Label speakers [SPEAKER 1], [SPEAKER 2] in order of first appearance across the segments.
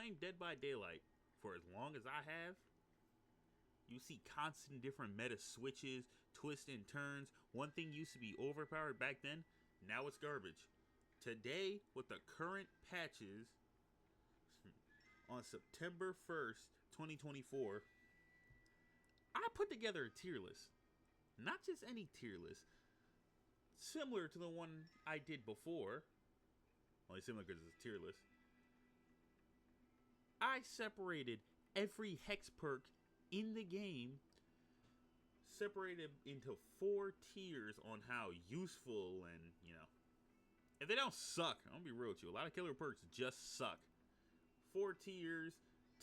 [SPEAKER 1] playing Dead by Daylight for as long as I have, you see constant different meta switches, twists and turns. One thing used to be overpowered back then, now it's garbage. Today, with the current patches, on September 1st, 2024, I put together a tier list. Not just any tier list. Similar to the one I did before. Only similar because it's a tier list. I separated every hex perk in the game, separated into 4 tiers on how useful and, if they don't suck, I'm gonna be real with you, a lot of killer perks just suck. 4 tiers.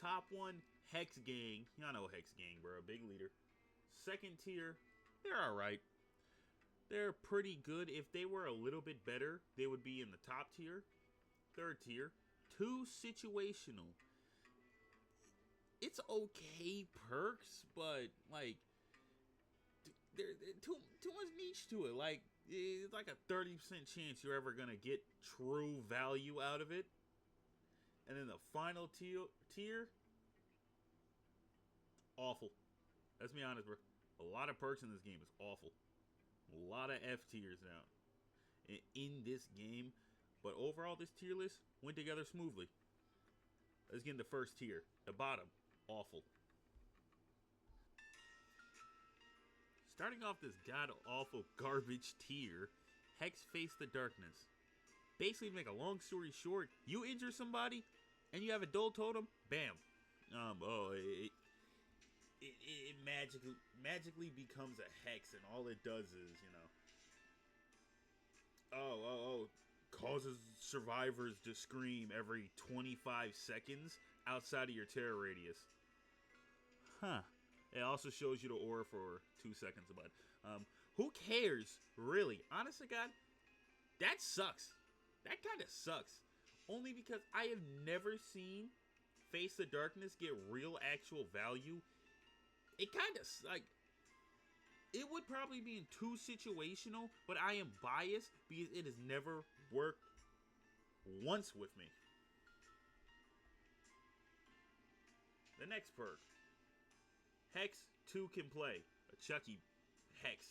[SPEAKER 1] Top one, Hex Gang. Y'all know Hex Gang, bro. Big leader. Second tier, they're alright. They're pretty good. If they were a little bit better, they would be in the top tier. Third tier, 2 situational. It's okay perks, but like there's too much niche to it. Like it's like a 30% chance you're ever gonna get true value out of it. And then the final tier, awful. Let's be honest, bro. A lot of perks in this game is awful. A lot of F tiers now in this game. But overall, this tier list went together smoothly. Let's get into the first tier. The bottom, awful. Starting off this god-awful garbage tier, Hex Face the Darkness. Basically, to make a long story short, you injure somebody, and you have a dull totem, bam. It magically becomes a hex, and all it does is, causes survivors to scream every 25 seconds outside of your terror radius. Huh. It also shows you the aura for 2 seconds, but who cares, really? Honest to God, that sucks. That kind of sucks. Only because I have never seen Face the Darkness get real actual value. It kind of, it would probably be in too situational, but I am biased because it has never worked once with me. The next perk. Hex 2 can play. A Chucky Hex.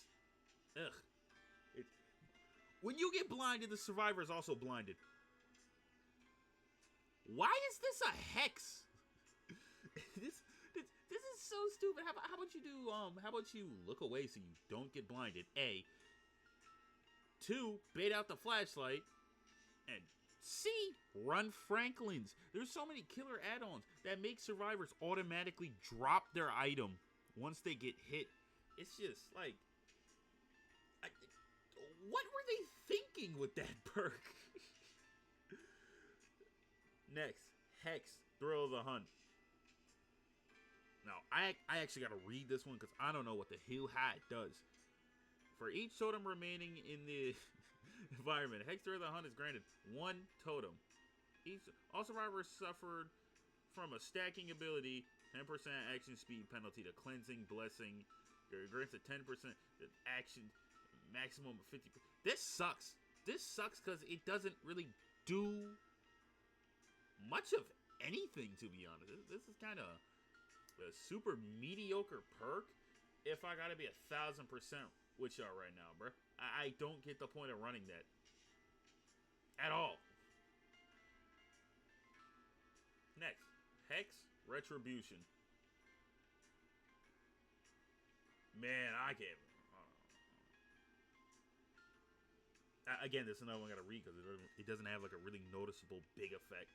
[SPEAKER 1] Ugh. When you get blinded, the survivor is also blinded. Why is this a Hex? This is so stupid. How about you do how about you look away so you don't get blinded? A. 2, bait out the flashlight. And C, run Franklin's. There's so many killer add-ons that make survivors automatically drop their item once they get hit. It's just like, what were they thinking with that perk? Next, Hex, Thrill of the Hunt. Now, I actually got to read this one because I don't know what the hell it does. For each totem remaining in the environment, Hex Thrill of the Hunt is granted 1 totem. All survivors suffered from a stacking ability, 10% action speed penalty to Cleansing Blessing. It grants a 10% action, maximum of 50%. This sucks. This sucks because it doesn't really do much of anything, to be honest. This is kind of a super mediocre perk. If I gotta be 1,000% with y'all right now, bro, I don't get the point of running that at all. Next, Hex Retribution. Man, I can't. Again, this is another one I gotta read because it doesn't have like a really noticeable big effect.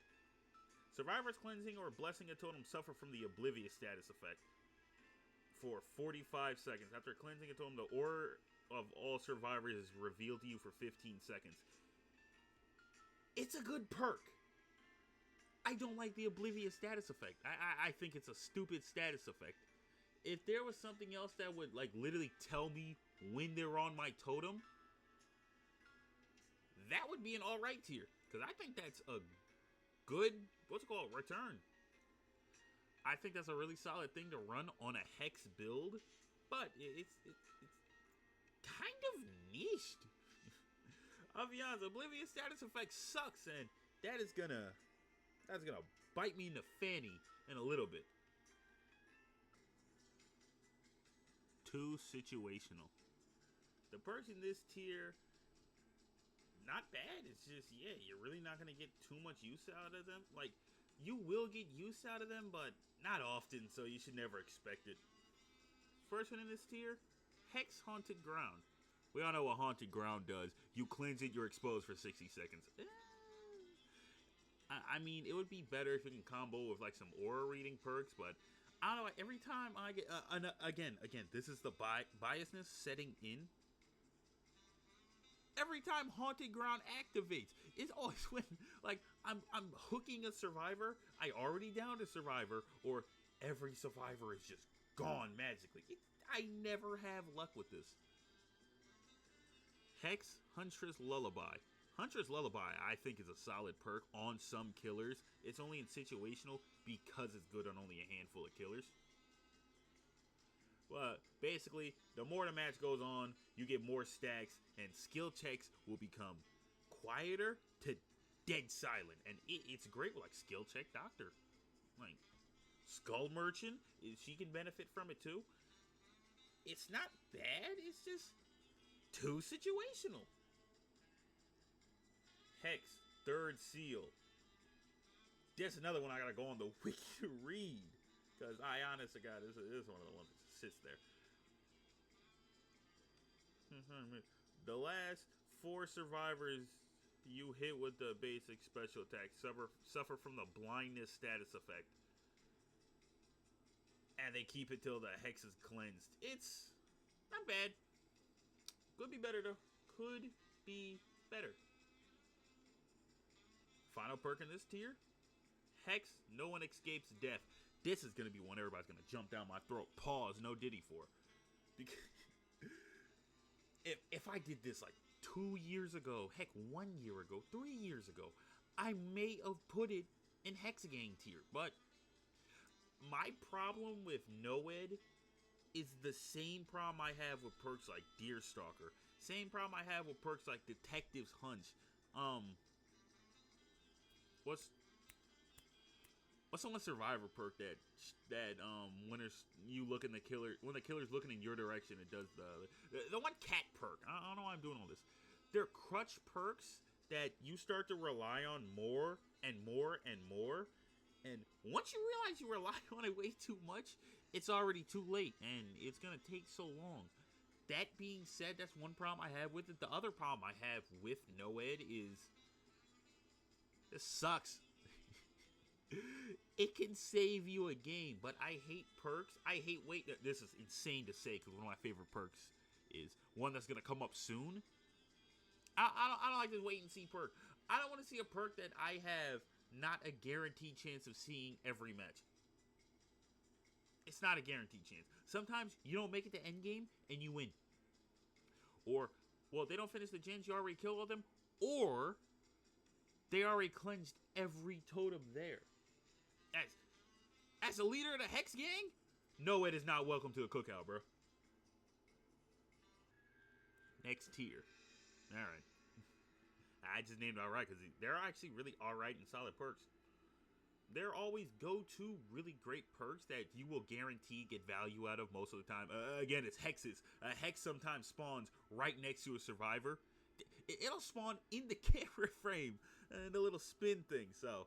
[SPEAKER 1] Survivors cleansing or blessing a totem suffer from the Oblivious status effect for 45 seconds. After cleansing a totem, the aura of all survivors is revealed to you for 15 seconds. It's a good perk. I don't like the Oblivious status effect. I think it's a stupid status effect. If there was something else that would like literally tell me when they're on my totem, that would be an alright tier. Because I think that's a good, return. I think that's a really solid thing to run on a Hex build, but it's kind of niched. I'll be honest, Oblivious status effect sucks, and that's gonna bite me in the fanny in a little bit. Too situational. The perks in this tier, not bad. It's just, yeah, you're really not going to get too much use out of them. Like, you will get use out of them, but not often, so you should never expect it. First one in this tier, Hex Haunted Ground. We all know what Haunted Ground does. You cleanse it, you're exposed for 60 seconds. I mean, it would be better if you can combo with like some aura reading perks, but I don't know. Every time I get, again, this is the biasness setting in. Every time Haunted Ground activates, it's always when like I'm hooking a survivor. I already downed a survivor, or every survivor is just gone magically. I never have luck with this. Hex Huntress Lullaby. Huntress Lullaby, I think, is a solid perk on some killers. It's only in situational because it's good on only a handful of killers. But basically, the more the match goes on, you get more stacks, and skill checks will become quieter to dead silent. And it's great with like skill check doctor. Like Skull Merchant, she can benefit from it too. It's not bad, it's just too situational. Hex, Third Seal. That's another one I gotta go on the wiki to read. Because I honest to God, this is one of the ones that just sits there. The last 4 survivors you hit with the basic special attack suffer from the blindness status effect. And they keep it till the hex is cleansed. It's not bad. Could be better though. Could be better. Final perk in this tier, Hex, No One Escapes Death. This is going to be one everybody's going to jump down my throat. Pause, no Diddy for. Because if I did this like 2 years ago, heck, 1 year ago, 3 years ago, I may have put it in Hexagang tier. But my problem with Noed is the same problem I have with perks like Deerstalker. Same problem I have with perks like Detective's Hunch. What's the one survivor perk that when you look in the killer, when the killer's looking in your direction, it does the one cat perk. I don't know why I'm doing all this. They're crutch perks that you start to rely on more and more and more. And once you realize you rely on it way too much, it's already too late, and it's gonna take so long. That being said, that's one problem I have with it. The other problem I have with Noed is this sucks. It can save you a game, but I hate perks. I hate wait. This is insane to say because one of my favorite perks is one that's gonna come up soon. I don't like this wait and see perk. I don't want to see a perk that I have not a guaranteed chance of seeing every match. It's not a guaranteed chance. Sometimes you don't make it to end game and you win. Or, well, they don't finish the gens, you already killed all them. Or they already cleansed every totem there. As a leader of the Hex Gang, no, it is not welcome to a cookout, bro. Next tier. Alright. I just named it alright because they're actually really alright and solid perks. There always go-to really great perks that you will guarantee get value out of most of the time. Again, it's hexes. A hex sometimes spawns right next to a survivor. It'll spawn in the camera frame. The little spin thing. So,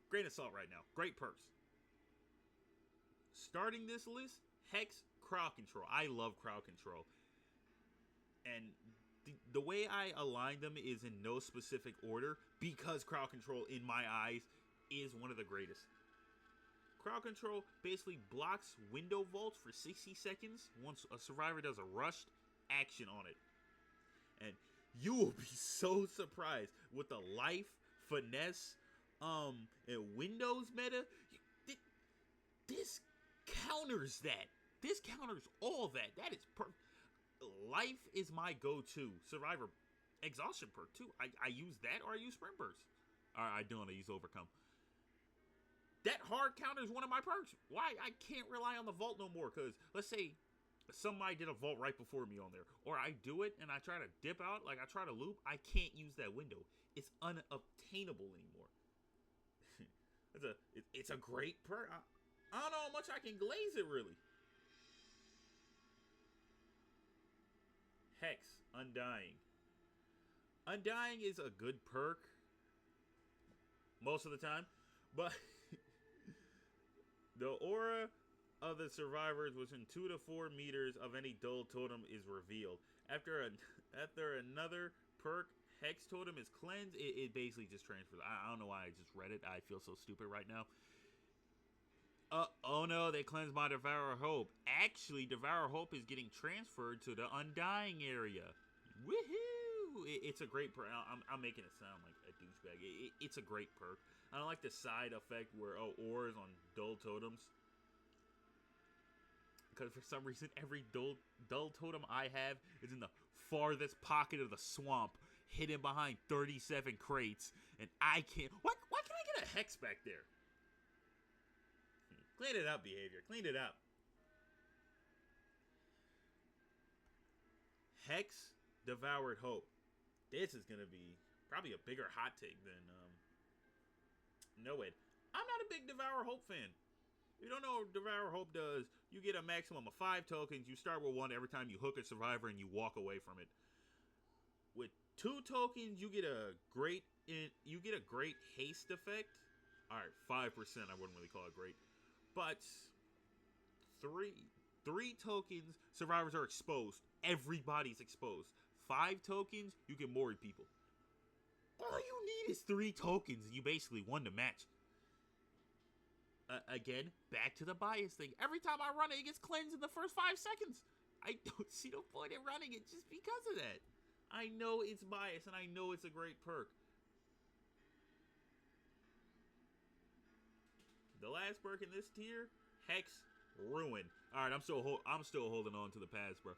[SPEAKER 1] grain of salt right now. Great perks. Starting this list, Hex, Crowd Control. I love Crowd Control. And the way I align them is in no specific order because Crowd Control, in my eyes, is one of the greatest. Crowd Control basically blocks window vaults for 60 seconds once a survivor does a rushed action on it. And you will be so surprised with the life, finesse, and windows meta. This counters that. This counters all that. That is life is my go-to. Survivor exhaustion perk too. I use that or I use sprint burst. I don't. I use overcome. That hard counter is one of my perks. Why? I can't rely on the vault no more. Because let's say somebody did a vault right before me on there. Or I do it and I try to dip out. Like I try to loop. I can't use that window. It's unobtainable anymore. It's a great perk. I don't know how much I can glaze it really. Hex, Undying. Undying is a good perk most of the time, but the aura of the survivors within 2 to 4 meters of any dull totem is revealed. After another perk, Hex Totem is cleansed, it basically just transfers. I don't know why I just read it. I feel so stupid right now. Oh no, they cleansed my Devour Hope. Actually, Devour Hope is getting transferred to the Undying area. Woohoo! It's a great perk. I'm making it sound like a douchebag. It's a great perk. I don't like the side effect where, auras on dull totems. Because for some reason, every dull totem I have is in the farthest pocket of the swamp, hidden behind 37 crates, and I can't... Why can't I get a Hex back there? Clean it up, behavior. Clean it up. Hex Devoured Hope. This is going to be probably a bigger hot take than... No, wait. I'm not a big Devour Hope fan. If you don't know what Devour Hope does, you get a maximum of 5 tokens. You start with 1 every time you hook a survivor and you walk away from it. With 2 tokens, you get a great haste effect. Alright, 5%. I wouldn't really call it great. But 3 tokens, survivors are exposed. Everybody's exposed. 5 tokens, you can mori people. All you need is 3 tokens and you basically won the match. Again, back to the bias thing. Every time I run it, it gets cleansed in the first 5 seconds. I don't see no point in running it just because of that. I know it's biased, and I know it's a great perk. The last perk in this tier, Hex Ruin. All right, I'm still holding on to the past, bro.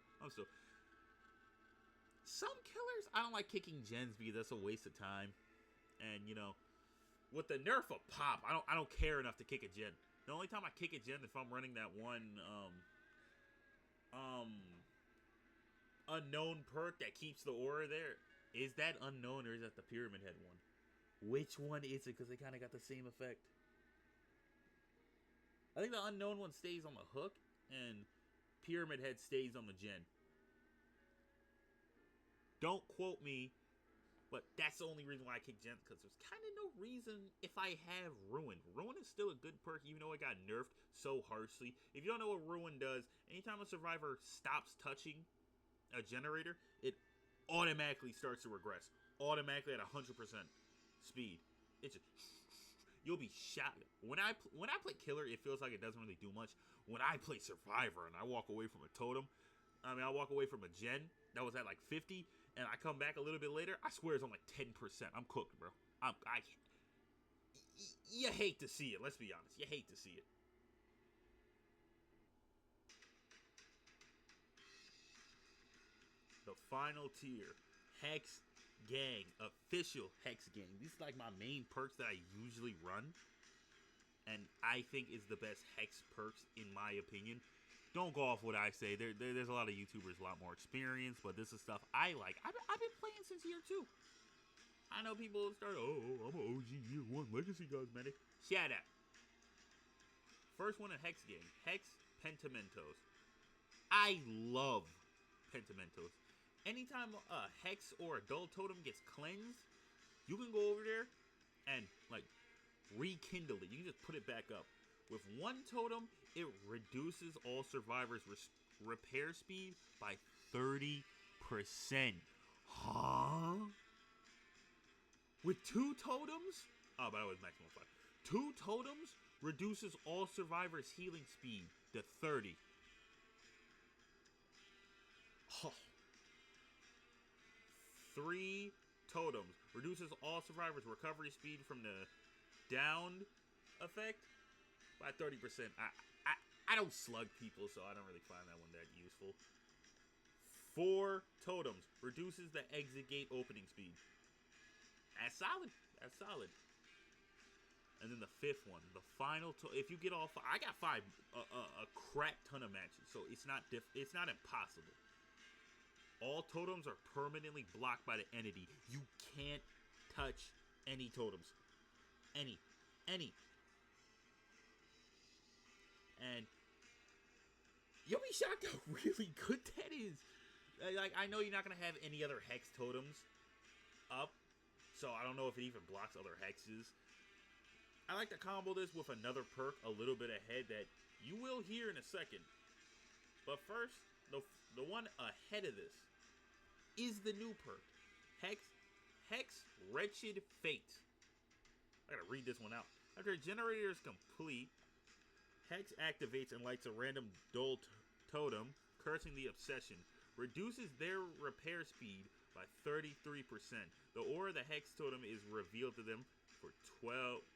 [SPEAKER 1] Some killers, I don't like kicking gens because that's a waste of time. And, you know, with the nerf of Pop, I don't care enough to kick a gen. The only time I kick a gen is if I'm running that one unknown perk that keeps the aura there. Is that unknown or is that the Pyramid Head one? Which one is it? Because they kind of got the same effect. I think the unknown one stays on the hook and Pyramid Head stays on the gen. Don't quote me, but that's the only reason why I kick gens, because there's kind of no reason if I have Ruin. Ruin is still a good perk, even though it got nerfed so harshly. If you don't know what Ruin does, anytime a survivor stops touching a generator, it automatically starts to regress. Automatically at 100% speed. It's just... You'll be shot. When I play Killer, it feels like it doesn't really do much. When I play Survivor and I walk away from a totem, I walk away from a gen that was at like 50, and I come back a little bit later, I swear it's on like 10%. I'm cooked, bro. You hate to see it. Let's be honest. You hate to see it. The final tier, Hex Gang, official Hex Gang. These are like my main perks that I usually run, and I think is the best Hex perks in my opinion. Don't go off what I say. There's a lot of YouTubers, a lot more experience, but this is stuff I like. I've been playing since year 2. I know people start, I'm an OG year 1 Legacy Cosmetic. Shut up. First one in Hex Gang, Hex Pentamentos. I love Pentamentos. Anytime a Hex or a Dull Totem gets cleansed, you can go over there and, like, rekindle it. You can just put it back up. With 1 totem, it reduces all survivors' repair speed by 30%. Huh? With 2 totems? Oh, but that was maximum 5. 2 totems reduces all survivors' healing speed to 30. Oh. 3 totems reduces all survivors' recovery speed from the downed effect by 30%. I don't slug people, so I don't really find that one that useful. 4 totems reduces the exit gate opening speed. That's solid. That's solid. And then the 5th one, the final. If you get all 5, I got 5, a crap ton of matches, so it's not impossible. All totems are permanently blocked by the entity. You can't touch any totems. Any. You'll be shocked how really good that is. Like, I know you're not gonna have any other hex totems up, so I don't know if it even blocks other hexes. I like to combo this with another perk a little bit ahead that you will hear in a second. But first, the one ahead of this is the new perk, Hex Wretched Fate. I gotta read this one out. After a generator is complete, Hex activates and lights a random dull totem, cursing the obsession. Reduces their repair speed by 33%. The aura of the Hex totem is revealed to them for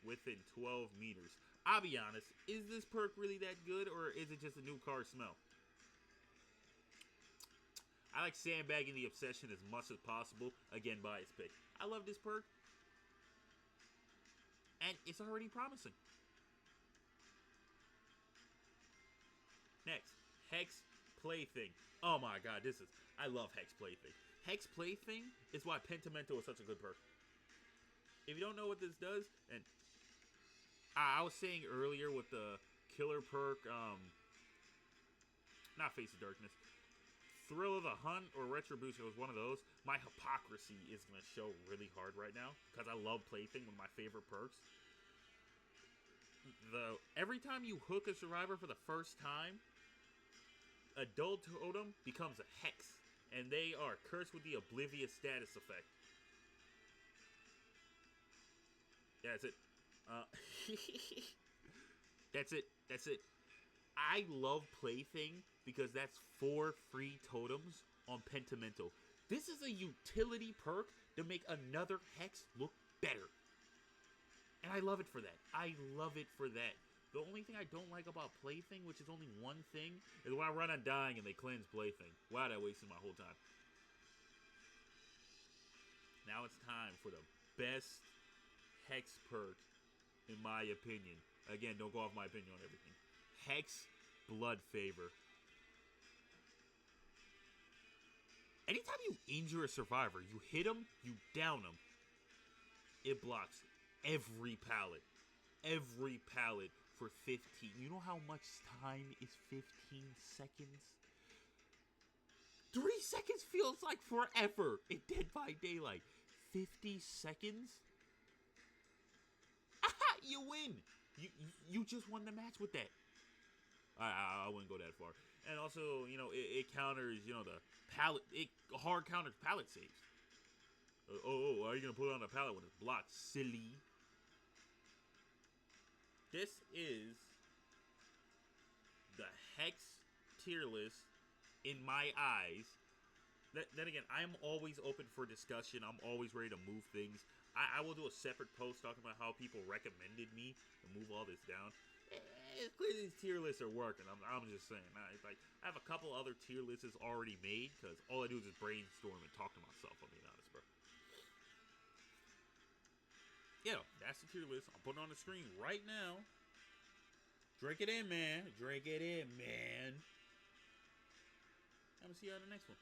[SPEAKER 1] within 12 meters. I'll be honest, is this perk really that good, or is it just a new car smell? I like sandbagging the obsession as much as possible, again bias pick. I love this perk, and it's already promising. Next, Hex Plaything. Oh my god, I love Hex Plaything. Hex Plaything is why Pentimento is such a good perk. If you don't know what this does, and I was saying earlier with the killer perk, not Face of Darkness, Thrill of the Hunt or Retribution was one of those. My hypocrisy is going to show really hard right now because I love Plaything, one of my favorite perks. Every time you hook a survivor for the first time, a dull totem becomes a hex, and they are cursed with the Oblivious status effect. Yeah, that's it. That's it. I love Plaything because that's 4 free totems on Pentimento. This is a utility perk to make another hex look better. And I love it for that. The only thing I don't like about Plaything, which is only one thing, is when I run Undying and they cleanse Plaything. Wow, that wasted my whole time. Now it's time for the best Hex perk, in my opinion. Again, don't go off my opinion on everything. Hex Blood Favor. Anytime you injure a survivor, you hit them, you down them. It blocks every pallet. Every pallet for 15. You know how much time is 15 seconds? 3 seconds feels like forever in Dead by Daylight. 50 seconds? Aha! You win! You just won the match with that. I wouldn't go that far. And also, you know, it counters, you know, the pallet. It hard counters pallet saves. Are you going to put it on a pallet when it's blocked? Silly. This is the Hex tier list in my eyes. Then again, I'm always open for discussion. I'm always ready to move things. I will do a separate post talking about how people recommended me to move all this down. It's clear these tier lists are working. I'm just saying. I have a couple other tier lists already made because all I do is just brainstorm and talk to myself. I'm being honest, bro. Yeah, that's the tier list. I'm putting it on the screen right now. Drink it in, man. Drink it in, man. I'm gonna see you on the next one.